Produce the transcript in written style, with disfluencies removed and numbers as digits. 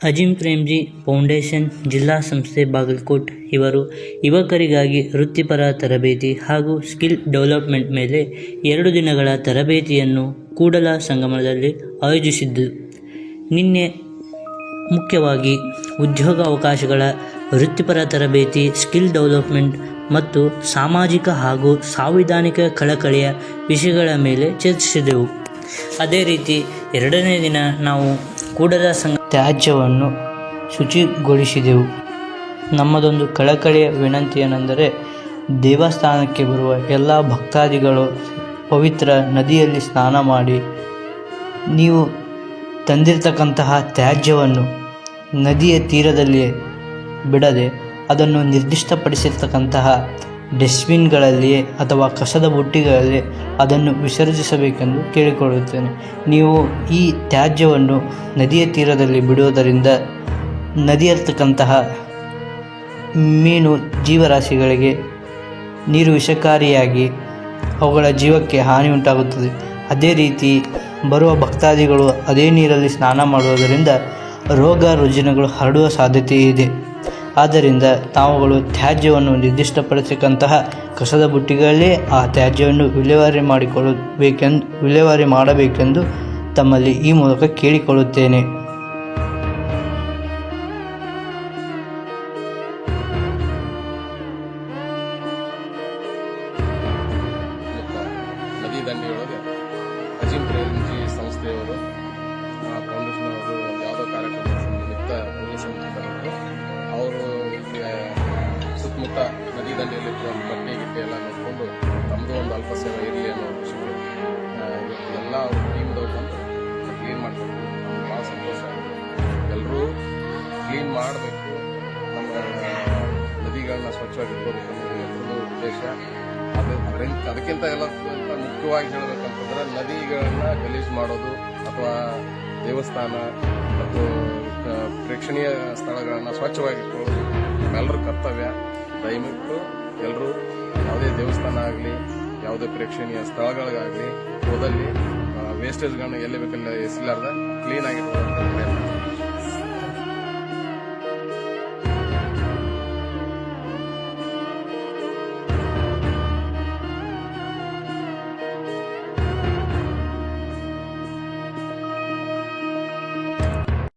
Azim Premji foundation ಜಿಲ್ಲಾ ಸಂಸ್ಥೆ ಬಾಗಲಕೋಟ್ ಇವರು ಯುವಕರಿಗಾಗಿ ವೃತ್ತಿಪರ ತರಬೇತಿ ಹಾಗೂ ಸ್ಕಿಲ್ ಡೆವಲಪ್ಮೆಂಟ್ ಮೇಲೆ 2 ದಿನಗಳ ತರಬೇತಿಯನ್ನು ಕೂಡಲ ಸಂಗಮದಲ್ಲಿ ಆಯೋಜಿಸಿದ್ದು. ನಿನ್ನೆ ಮುಖ್ಯವಾಗಿ ಉದ್ಯೋಗಾವಕಾಶಗಳ ವೃತ್ತಿಪರ ತರಬೇತಿ, ಸ್ಕಿಲ್ ಡೆವಲಪ್ಮೆಂಟ್ ಮತ್ತು ಸಾಮಾಜಿಕ ಹಾಗೂ ಸಾಂವಿಧಾನಿಕ ಕಳಕಳಿಯ ವಿಷಯಗಳ ಮೇಲೆ ಚರ್ಚಿಸಿದೆವು. ಅದೇ ರೀತಿ 2ನೇ ದಿನ ನಾವು ಕೂಡಲ ಸಂಘ ತ್ಯಾಜ್ಯವನ್ನು ಶುಚಿಗೊಳಿಸಿದೆವು. ನಮ್ಮದೊಂದು ಕಳಕಳಿಯ ವಿನಂತಿ ಏನೆಂದರೆ, ದೇವಸ್ಥಾನಕ್ಕೆ ಬರುವ ಎಲ್ಲ ಭಕ್ತಾದಿಗಳು ಪವಿತ್ರ ನದಿಯಲ್ಲಿ ಸ್ನಾನ ಮಾಡಿ ನೀವು ತಂದಿರತಕ್ಕಂತಹ ತ್ಯಾಜ್ಯವನ್ನು ನದಿಯ ತೀರದಲ್ಲಿ ಬಿಡದೆ ಅದನ್ನು ನಿರ್ದಿಷ್ಟಪಡಿಸಿರ್ತಕ್ಕಂತಹ ಡಸ್ಟ್ಬಿನ್ಗಳಲ್ಲಿ ಅಥವಾ ಕಸದ ಬುಟ್ಟಿಗಳಲ್ಲಿ ಅದನ್ನು ವಿಸರ್ಜಿಸಬೇಕೆಂದು ಕೇಳಿಕೊಳ್ಳುತ್ತೇನೆ. ನೀವು ಈ ತ್ಯಾಜ್ಯವನ್ನು ನದಿಯ ತೀರದಲ್ಲಿ ಬಿಡುವುದರಿಂದ ನದಿಯರ್ತಕ್ಕಂತಹ ಮೀನು ಜೀವರಾಶಿಗಳಿಗೆ ನೀರು ವಿಷಕಾರಿಯಾಗಿ ಅವುಗಳ ಜೀವಕ್ಕೆ ಹಾನಿ ಉಂಟಾಗುತ್ತದೆ. ಅದೇ ರೀತಿ ಬರುವ ಭಕ್ತಾದಿಗಳು ಅದೇ ನೀರಲ್ಲಿ ಸ್ನಾನ ಮಾಡುವುದರಿಂದ ರೋಗ ರುಜಿನಗಳು ಹರಡುವ ಸಾಧ್ಯತೆ ಇದೆ. ಆದ್ದರಿಂದ ತಾವುಗಳು ತ್ಯಾಜ್ಯವನ್ನು ನಿರ್ದಿಷ್ಟಪಡಿಸತಕ್ಕಂತಹ ಕಸದ ಬುಟ್ಟಿಗಳಲ್ಲೇ ಆ ತ್ಯಾಜ್ಯವನ್ನು ವಿಲೇವಾರಿ ಮಾಡಬೇಕೆಂದು ತಮ್ಮಲ್ಲಿ ಈ ಮೂಲಕ ಕೇಳಿಕೊಳ್ಳುತ್ತೇನೆ. ನದಿ ದಂಡೆಯೊಳಗೆ ಅಜಿಂ ಪ್ರೇಮ್ಜಿ ಸಂಸ್ಥೆಯವರು ಫೌಂಡೇಶನ್ ಅವರು ಯಾವುದೋ ಕಾರ್ಯಕ್ರಮ ನಿಮಿತ್ತ ಅವರು ಸುತ್ತಮುತ್ತ ನದಿ ದಂಡೆಯಲ್ಲಿ ಬಟ್ಟೆ ಗಿಟ್ಟೆ ಎಲ್ಲ ನೋಡಿಕೊಂಡು ತಮ್ಮದು ಒಂದು ಅಲ್ಪ ಸೇವೆ ಇರಲಿ ಅನ್ನೋ ವಿಷಯಗಳು ಎಲ್ಲ ಟೀಮ್ದವ್ರು ಬಂದು ಕ್ಲೀನ್ ಮಾಡ್ಕೊಂಡು ಭಾಳ ಸಂತೋಷ. ಎಲ್ಲರೂ ಕ್ಲೀನ್ ಮಾಡಬೇಕು, ನಮ್ಮ ನದಿಗಳನ್ನ ಸ್ವಚ್ಛವಾಗಿ ಇಟ್ಕೋಬೇಕು ಅನ್ನೋದು ಎಲ್ಲರದ್ದು ಉದ್ದೇಶ. ಅದಕ್ಕಿಂತ ಎಲ್ಲ ಮುಖ್ಯವಾಗಿ ಹೇಳಬೇಕಂತಂದ್ರೆ, ನದಿಗಳನ್ನ ಗಲೀಜು ಮಾಡೋದು ಅಥವಾ ದೇವಸ್ಥಾನ ಮತ್ತು ಪ್ರೇಕ್ಷಣೀಯ ಸ್ಥಳಗಳನ್ನು ಸ್ವಚ್ಛವಾಗಿ ಇಟ್ಕೊಳ್ಳೋದು ನಮ್ಮೆಲ್ಲರ ಕರ್ತವ್ಯ. ದಯವಿಟ್ಟು ಎಲ್ಲರೂ ಯಾವುದೇ ದೇವಸ್ಥಾನ ಆಗಲಿ ಯಾವುದೇ ಪ್ರೇಕ್ಷಣೀಯ ಸ್ಥಳಗಳಿಗಾಗಲಿ ಹೋದಲ್ಲಿ ವೇಸ್ಟೇಜ್ಗಳನ್ನ ಎಲ್ಲಿ ಬೇಕಲ್ಲಿ ಎಸಿಲಾರ್ದ ಕ್ಲೀನಾಗಿ ಇಟ್ಕೊಳ್ಳೋದು ಪ್ರಯತ್ನ.